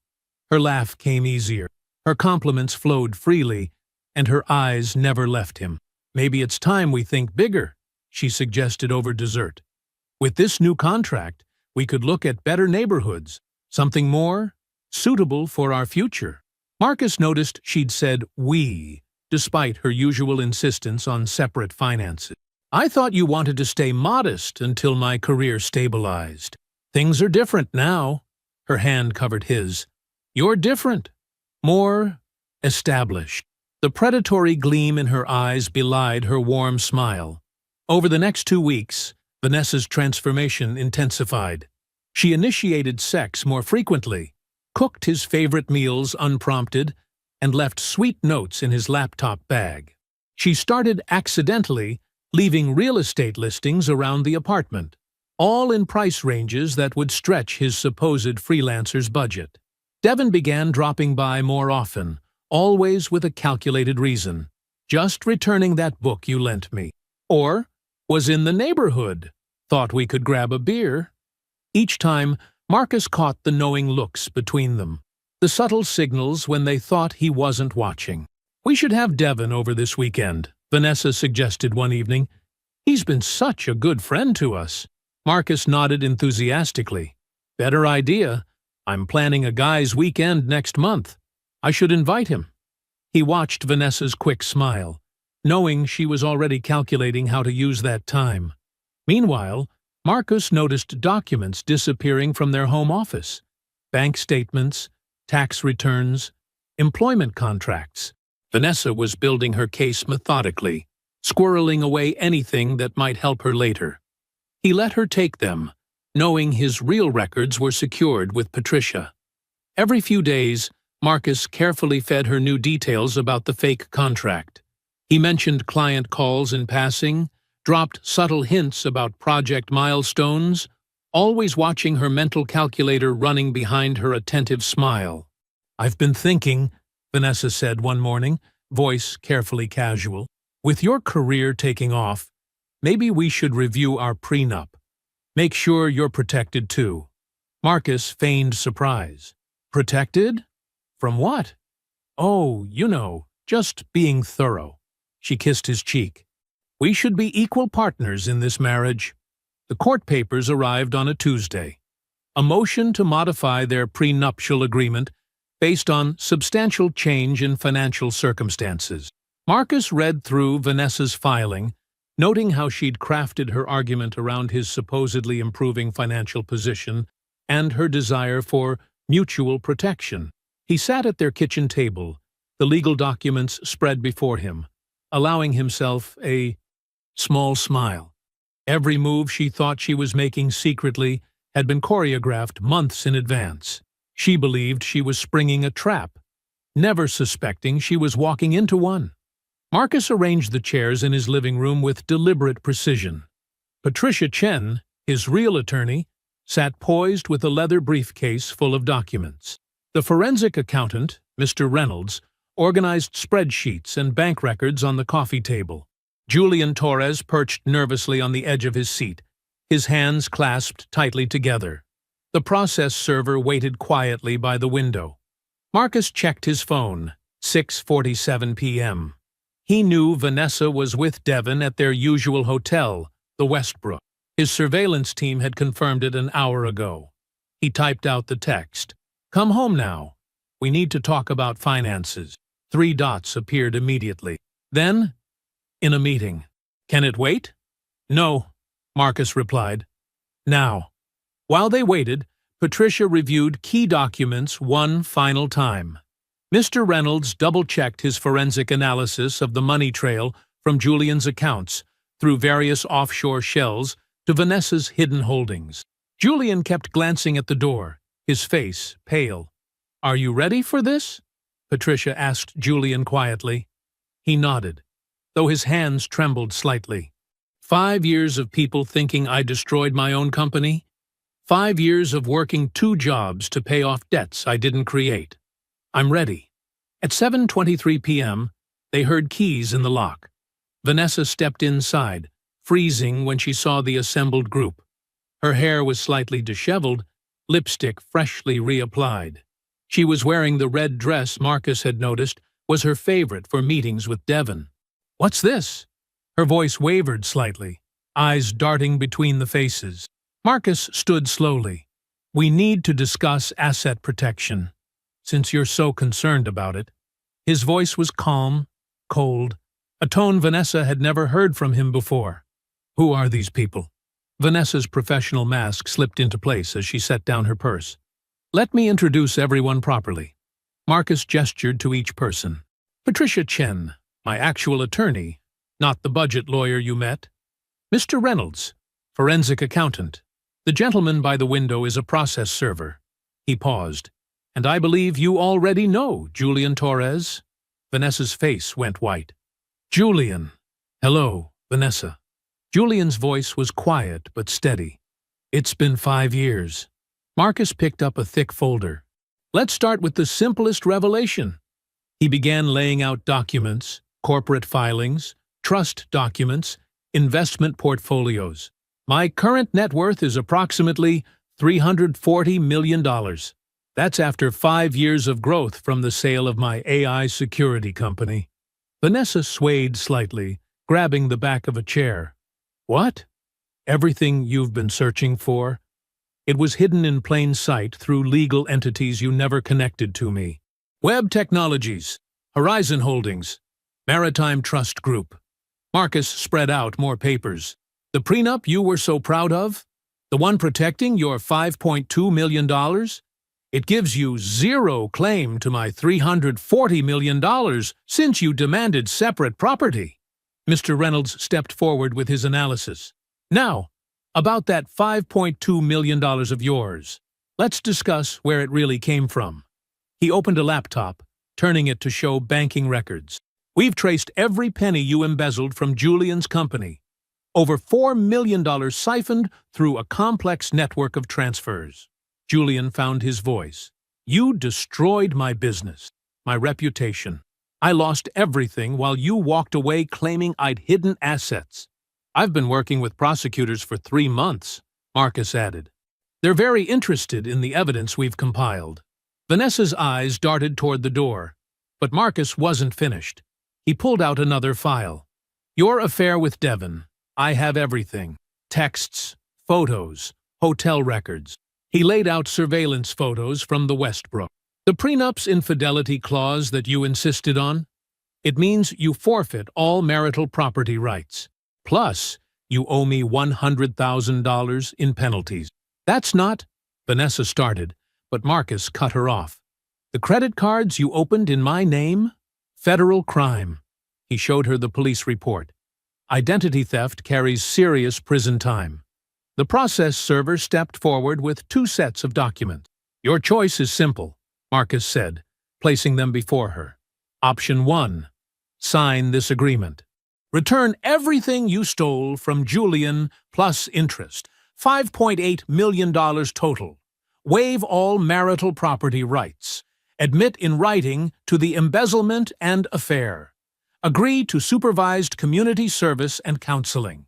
Her laugh came easier, her compliments flowed freely, and her eyes never left him. "Maybe it's time we think bigger," she suggested over dessert. "With this new contract, we could look at better neighborhoods, something more suitable for our future." Marcus noticed she'd said "we," despite her usual insistence on separate finances. "I thought you wanted to stay modest until my career stabilized. Things are different now." Her hand covered his. "You're different. More established." The predatory gleam in her eyes belied her warm smile. Over the next 2 weeks, Vanessa's transformation intensified. She initiated sex more frequently, cooked his favorite meals unprompted, and left sweet notes in his laptop bag. She started accidentally leaving real estate listings around the apartment, all in price ranges that would stretch his supposed freelancer's budget. Devon began dropping by more often, always with a calculated reason. "Just returning that book you lent me." Or, "Was in the neighborhood. Thought we could grab a beer." Each time, Marcus caught the knowing looks between them, the subtle signals when they thought he wasn't watching. "We should have Devon over this weekend," Vanessa suggested one evening. "He's been such a good friend to us." Marcus nodded enthusiastically. "Better idea. I'm planning a guy's weekend next month. I should invite him." He watched Vanessa's quick smile, knowing she was already calculating how to use that time. Meanwhile, Marcus noticed documents disappearing from their home office. Bank statements, tax returns, employment contracts. Vanessa was building her case methodically, squirreling away anything that might help her later. He let her take them, knowing his real records were secured with Patricia. Every few days, Marcus carefully fed her new details about the fake contract. He mentioned client calls in passing, dropped subtle hints about project milestones, always watching her mental calculator running behind her attentive smile. "I've been thinking," Vanessa said one morning, voice carefully casual, "with your career taking off, maybe we should review our prenup. Make sure you're protected too." Marcus feigned surprise. "Protected? From what?" "Oh, you know, just being thorough." She kissed his cheek. "We should be equal partners in this marriage." The court papers arrived on a Tuesday. A motion to modify their prenuptial agreement based on substantial change in financial circumstances. Marcus read through Vanessa's filing, Noting how she'd crafted her argument around his supposedly improving financial position and her desire for mutual protection. He sat at their kitchen table, the legal documents spread before him, allowing himself a small smile. Every move she thought she was making secretly had been choreographed months in advance. She believed she was springing a trap, never suspecting she was walking into one. Marcus arranged the chairs in his living room with deliberate precision. Patricia Chen, his real attorney, sat poised with a leather briefcase full of documents. The forensic accountant, Mr. Reynolds, organized spreadsheets and bank records on the coffee table. Julian Torres perched nervously on the edge of his seat, his hands clasped tightly together. The process server waited quietly by the window. Marcus checked his phone, 6:47 p.m. He knew Vanessa was with Devon at their usual hotel, the Westbrook. His surveillance team had confirmed it an hour ago. He typed out the text. "Come home now. We need to talk about finances." 3 dots appeared immediately. Then, "In a meeting." "Can it wait?" "No," Marcus replied. "Now." While they waited, Patricia reviewed key documents one final time. Mr. Reynolds double-checked his forensic analysis of the money trail from Julian's accounts through various offshore shells to Vanessa's hidden holdings. Julian kept glancing at the door, his face pale. "Are you ready for this?" Patricia asked Julian quietly. He nodded, though his hands trembled slightly. 5 years of people thinking I destroyed my own company? 5 years of working 2 jobs to pay off debts I didn't create. I'm ready. At 7:23 p.m., they heard keys in the lock. Vanessa stepped inside, freezing when she saw the assembled group. Her hair was slightly disheveled, lipstick freshly reapplied. She was wearing the red dress Marcus had noticed was her favorite for meetings with Devon. "What's this?" Her voice wavered slightly, eyes darting between the faces. Marcus stood slowly. "We need to discuss asset protection, since you're so concerned about it." His voice was calm, cold, a tone Vanessa had never heard from him before. "Who are these people?" Vanessa's professional mask slipped into place as she set down her purse. "Let me introduce everyone properly." Marcus gestured to each person. "Patricia Chen, my actual attorney, not the budget lawyer you met. Mr. Reynolds, forensic accountant. The gentleman by the window is a process server." He paused. "And I believe you already know Julian Torres." Vanessa's face went white. "Julian." "Hello, Vanessa." Julian's voice was quiet but steady. "It's been 5 years." Marcus picked up a thick folder. "Let's start with the simplest revelation." He began laying out documents, corporate filings, trust documents, investment portfolios. "My current net worth is approximately $340 million. That's after 5 years of growth from the sale of my AI security company." Vanessa swayed slightly, grabbing the back of a chair. "What? Everything you've been searching for? It was hidden in plain sight through legal entities you never connected to me. Web Technologies, Horizon Holdings, Maritime Trust Group." Marcus spread out more papers. "The prenup you were so proud of? The one protecting your $5.2 million? It gives you zero claim to my $340 million since you demanded separate property." Mr. Reynolds stepped forward with his analysis. "Now, about that $5.2 million of yours. Let's discuss where it really came from." He opened a laptop, turning it to show banking records. "We've traced every penny you embezzled from Julian's company. Over $4 million siphoned through a complex network of transfers." Julian found his voice. "You destroyed my business, my reputation. I lost everything while you walked away claiming I'd hidden assets." "I've been working with prosecutors for 3 months," Marcus added. "They're very interested in the evidence we've compiled." Vanessa's eyes darted toward the door, but Marcus wasn't finished. He pulled out another file. "Your affair with Devon. I have everything. Texts, photos, hotel records." He laid out surveillance photos from the Westbrook. "The prenup's infidelity clause that you insisted on? It means you forfeit all marital property rights. Plus, you owe me $100,000 in penalties. That's not, Vanessa started, but Marcus cut her off. The credit cards you opened in my name? Federal crime. He showed her the police report. Identity theft carries serious prison time. The process server stepped forward with 2 sets of documents. Your choice is simple, Marcus said, placing them before her. Option 1. Sign this agreement. Return everything you stole from Julian plus interest. $5.8 million total. Waive all marital property rights. Admit in writing to the embezzlement and affair. Agree to supervised community service and counseling.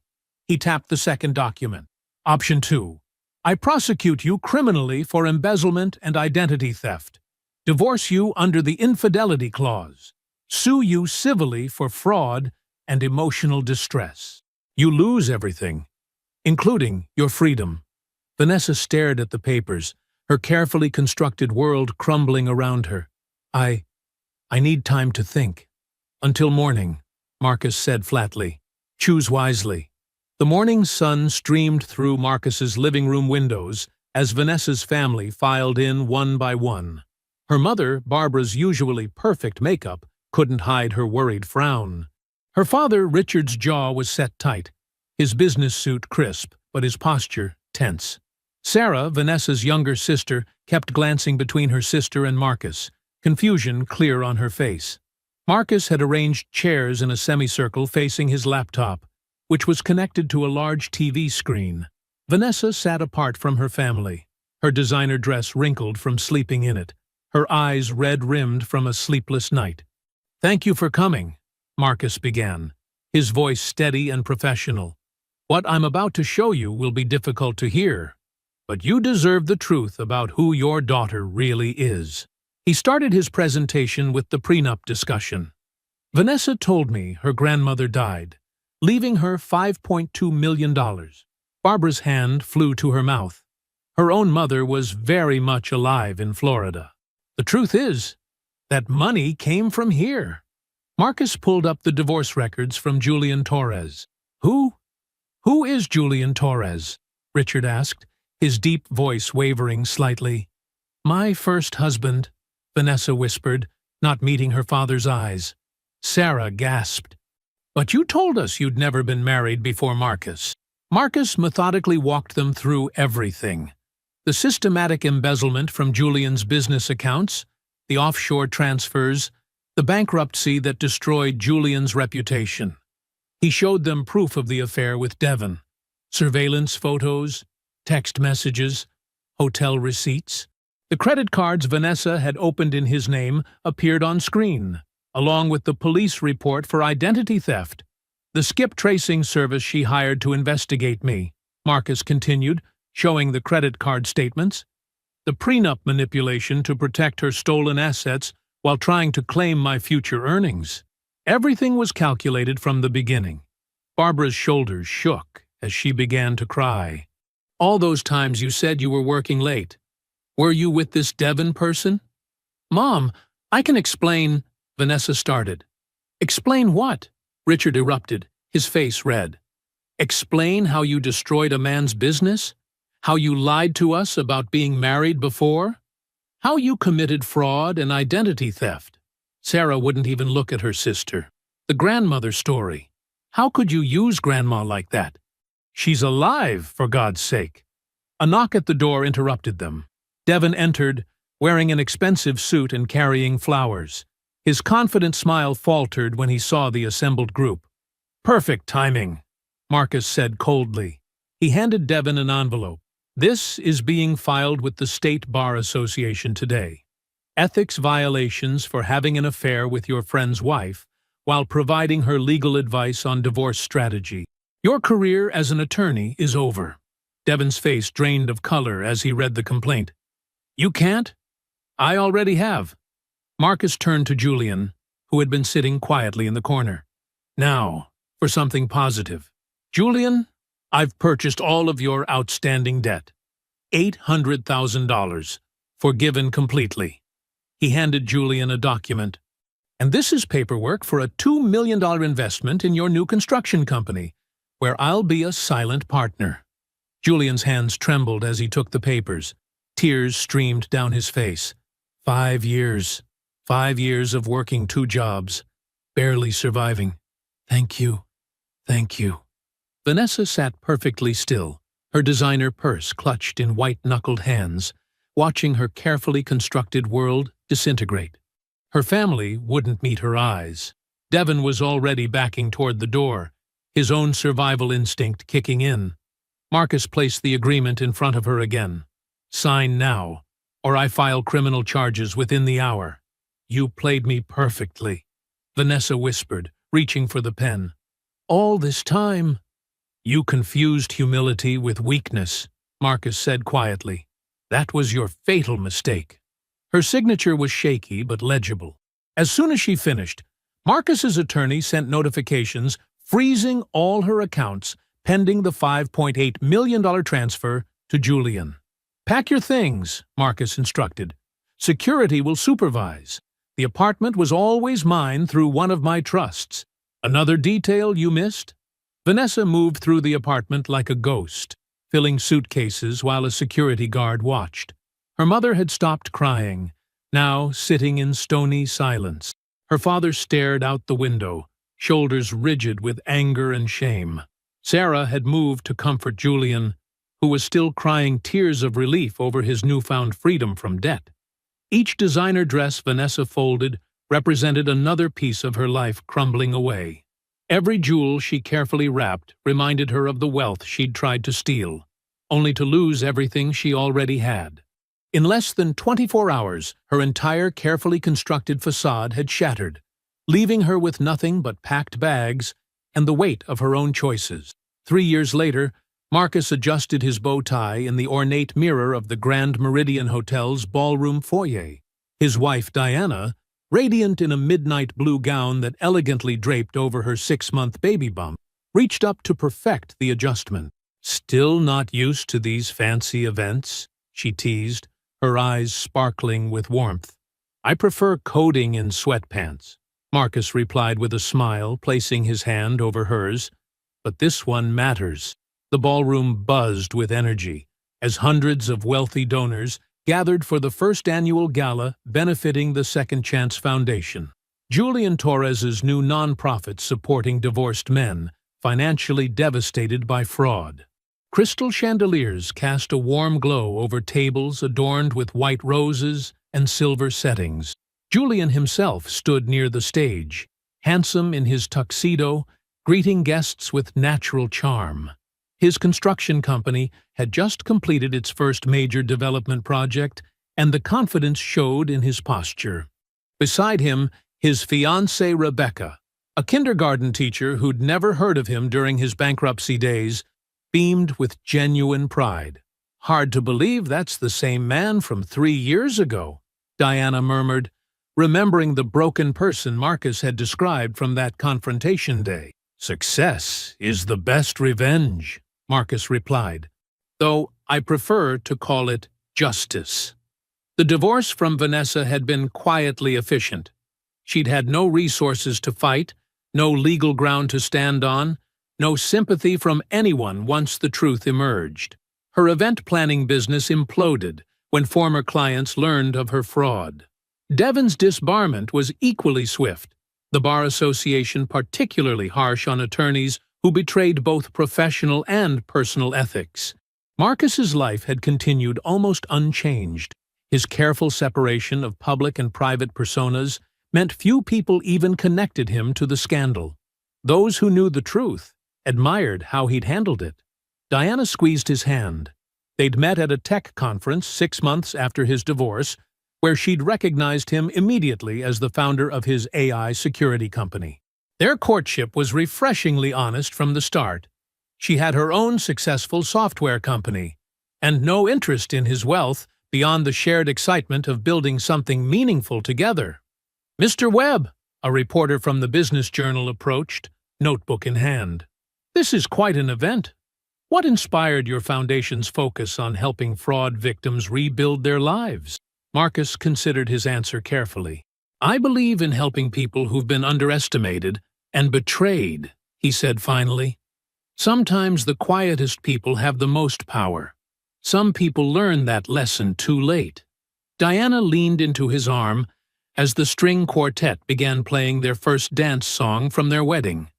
He tapped the second document. Option 2. I prosecute you criminally for embezzlement and identity theft. Divorce you under the infidelity clause. Sue you civilly for fraud and emotional distress. You lose everything, including your freedom. Vanessa stared at the papers, her carefully constructed world crumbling around her. I need time to think. Until morning, Marcus said flatly. Choose wisely. The morning sun streamed through Marcus's living room windows as Vanessa's family filed in one by one. Her mother, Barbara's usually perfect makeup, couldn't hide her worried frown. Her father, Richard's jaw was set tight, his business suit crisp, but his posture tense. Sarah, Vanessa's younger sister, kept glancing between her sister and Marcus, confusion clear on her face. Marcus had arranged chairs in a semicircle facing his laptop, which was connected to a large TV screen. Vanessa sat apart from her family, her designer dress wrinkled from sleeping in it, her eyes red-rimmed from a sleepless night. Thank you for coming, Marcus began, his voice steady and professional. What I'm about to show you will be difficult to hear, but you deserve the truth about who your daughter really is. He started his presentation with the prenup discussion. Vanessa told me her grandmother died, leaving her $5.2 million. Barbara's hand flew to her mouth. Her own mother was very much alive in Florida. The truth is, that money came from here. Marcus pulled up the divorce records from Julian Torres. Who is Julian Torres? Richard asked, his deep voice wavering slightly. My first husband, Vanessa whispered, not meeting her father's eyes. Sarah gasped. But you told us you'd never been married before, Marcus. Marcus methodically walked them through everything. The systematic embezzlement from Julian's business accounts, the offshore transfers, the bankruptcy that destroyed Julian's reputation. He showed them proof of the affair with Devon, surveillance photos, text messages, hotel receipts. The credit cards Vanessa had opened in his name appeared on screen, along with the police report for identity theft. The skip tracing service she hired to investigate me, Marcus continued, showing the credit card statements. The prenup manipulation to protect her stolen assets while trying to claim my future earnings. Everything was calculated from the beginning. Barbara's shoulders shook as she began to cry. All those times you said you were working late. Were you with this Devon person? Mom, I can explain, Vanessa started. Explain what? Richard erupted, his face red. Explain how you destroyed a man's business? How you lied to us about being married before? How you committed fraud and identity theft? Sarah wouldn't even look at her sister. The grandmother story. How could you use Grandma like that? She's alive, for God's sake. A knock at the door interrupted them. Devon entered, wearing an expensive suit and carrying flowers. His confident smile faltered when he saw the assembled group. Perfect timing, Marcus said coldly. He handed Devon an envelope. This is being filed with the State Bar Association today. Ethics violations for having an affair with your friend's wife while providing her legal advice on divorce strategy. Your career as an attorney is over. Devon's face drained of color as he read the complaint. You can't? I already have. Marcus turned to Julian, who had been sitting quietly in the corner. Now, for something positive. Julian, I've purchased all of your outstanding debt. $800,000, forgiven completely. He handed Julian a document. And this is paperwork for a $2 million investment in your new construction company. where I'll be a silent partner." Julian's hands trembled as he took the papers. Tears streamed down his face. 5 years. 5 years of working 2 jobs. Barely surviving. "Thank you. Thank you." Vanessa sat perfectly still, her designer purse clutched in white-knuckled hands, watching her carefully constructed world disintegrate. Her family wouldn't meet her eyes. Devon was already backing toward the door, his own survival instinct kicking in. Marcus placed the agreement in front of her again. "Sign now, or I file criminal charges within the hour." "You played me perfectly," Vanessa whispered, reaching for the pen. "All this time." "You confused humility with weakness," Marcus said quietly. "That was your fatal mistake." Her signature was shaky but legible. As soon as she finished, Marcus's attorney sent notifications freezing all her accounts pending the $5.8 million transfer to Julian. "Pack your things," Marcus instructed. "Security will supervise. The apartment was always mine through one of my trusts. Another detail you missed?" Vanessa moved through the apartment like a ghost, filling suitcases while a security guard watched. Her mother had stopped crying, now sitting in stony silence. Her father stared out the window, shoulders rigid with anger and shame. Sarah had moved to comfort Julian, who was still crying tears of relief over his newfound freedom from debt. Each designer dress Vanessa folded represented another piece of her life crumbling away. Every jewel she carefully wrapped reminded her of the wealth she'd tried to steal, only to lose everything she already had. In less than 24 hours, her entire carefully constructed facade had shattered, leaving her with nothing but packed bags and the weight of her own choices. 3 years later, Marcus adjusted his bow tie in the ornate mirror of the Grand Meridian Hotel's ballroom foyer. His wife, Diana, radiant in a midnight blue gown that elegantly draped over her 6-month baby bump, reached up to perfect the adjustment. "Still not used to these fancy events?" she teased, her eyes sparkling with warmth. "I prefer coding in sweatpants," Marcus replied with a smile, placing his hand over hers. "But this one matters." The ballroom buzzed with energy, as hundreds of wealthy donors gathered for the first annual gala benefiting the Second Chance Foundation. Julian Torres's new nonprofit supporting divorced men, financially devastated by fraud. Crystal chandeliers cast a warm glow over tables adorned with white roses and silver settings. Julian himself stood near the stage, handsome in his tuxedo, greeting guests with natural charm. His construction company had just completed its first major development project, and the confidence showed in his posture. Beside him, his fiancée Rebecca, a kindergarten teacher who'd never heard of him during his bankruptcy days, beamed with genuine pride. "Hard to believe that's the same man from 3 years ago," Diana murmured, remembering the broken person Marcus had described from that confrontation day. "Success is the best revenge," Marcus replied, "though I prefer to call it justice." The divorce from Vanessa had been quietly efficient. She'd had no resources to fight, no legal ground to stand on, no sympathy from anyone once the truth emerged. Her event planning business imploded when former clients learned of her fraud. Devon's disbarment was equally swift, the Bar Association particularly harsh on attorneys who betrayed both professional and personal ethics. Marcus's life had continued almost unchanged. His careful separation of public and private personas meant few people even connected him to the scandal. Those who knew the truth admired how he'd handled it. Diana squeezed his hand. They'd met at a tech conference 6 months after his divorce, where she'd recognized him immediately as the founder of his AI security company. Their courtship was refreshingly honest from the start. She had her own successful software company, and no interest in his wealth beyond the shared excitement of building something meaningful together. "Mr. Webb," a reporter from the Business Journal approached, notebook in hand. "This is quite an event. What inspired your foundation's focus on helping fraud victims rebuild their lives?" Marcus considered his answer carefully. "I believe in helping people who've been underestimated and betrayed," he said finally. Sometimes the quietest people have the most power. Some people learn that lesson too late. Diana leaned into his arm as the string quartet began playing their first dance song from their wedding.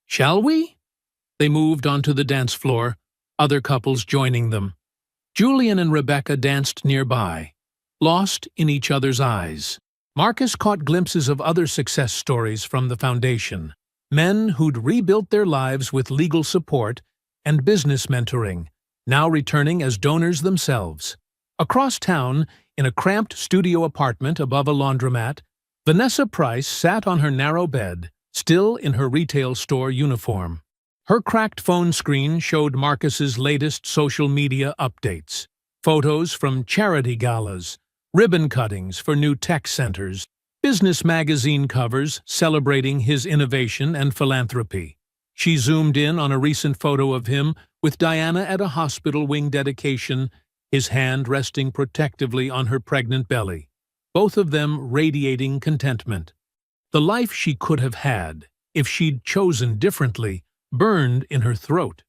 "Shall we?" They moved onto the dance floor, other couples joining them. Julian and Rebecca danced nearby, lost in each other's eyes. Marcus caught glimpses of other success stories from the foundation, men who'd rebuilt their lives with legal support and business mentoring, now returning as donors themselves. Across town, in a cramped studio apartment above a laundromat, Vanessa Price sat on her narrow bed, still in her retail store uniform. Her cracked phone screen showed Marcus's latest social media updates. Photos from charity galas, ribbon cuttings for new tech centers, business magazine covers celebrating his innovation and philanthropy. She zoomed in on a recent photo of him with Diana at a hospital wing dedication, his hand resting protectively on her pregnant belly, both of them radiating contentment. The life she could have had, if she'd chosen differently, burned in her throat.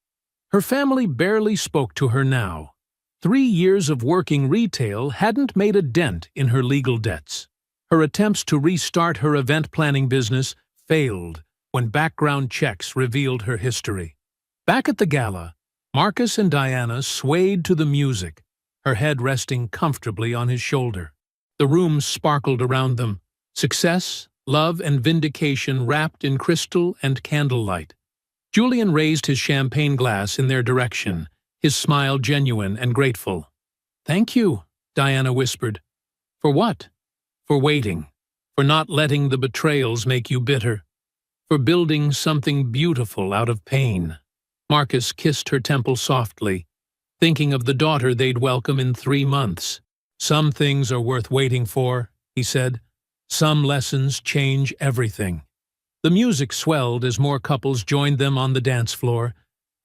Her family barely spoke to her now. 3 years of working retail hadn't made a dent in her legal debts. Her attempts to restart her event planning business failed when background checks revealed her history. Back at the gala, Marcus and Diana swayed to the music, her head resting comfortably on his shoulder. The room sparkled around them, success, love, and vindication wrapped in crystal and candlelight. Julian raised his champagne glass in their direction, his smile genuine and grateful. "Thank you," Diana whispered. "For what?" "For waiting. For not letting the betrayals make you bitter. For building something beautiful out of pain." Marcus kissed her temple softly, thinking of the daughter they'd welcome in 3 months. "Some things are worth waiting for," he said. "Some lessons change everything." The music swelled as more couples joined them on the dance floor,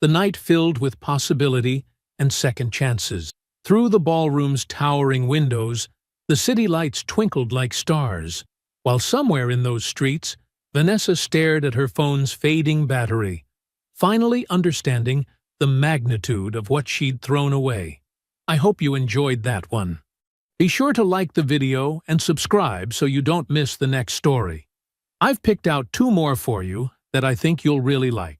the night filled with possibility and second chances. Through the ballroom's towering windows, the city lights twinkled like stars, while somewhere in those streets, Vanessa stared at her phone's fading battery, finally understanding the magnitude of what she'd thrown away. I hope you enjoyed that one. Be sure to like the video and subscribe so you don't miss the next story. I've picked out 2 more for you that I think you'll really like.